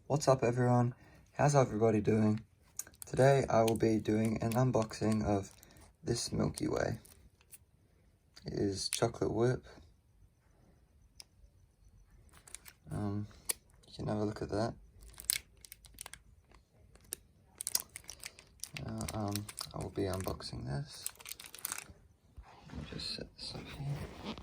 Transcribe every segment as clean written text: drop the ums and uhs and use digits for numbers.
What's up everyone? How's everybody doing? Today I will be doing an unboxing of this Milky Way. It is chocolate whip. You can have a look at that. I will be unboxing this. Let me just set this up here.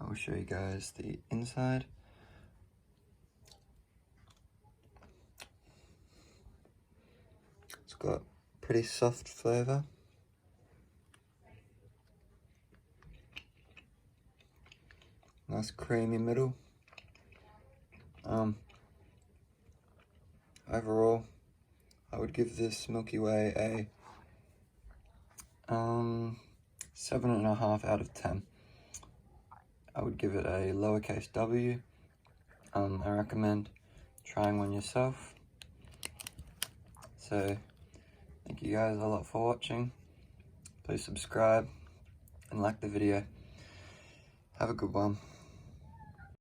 I will show you guys the inside. It's got pretty soft flavour. Nice creamy middle. Overall, I would give this Milky Way a 7.5 out of 10. I would give it a lowercase w. I recommend trying one yourself. So, thank you guys a lot for watching. Please subscribe and like the video. Have a good one.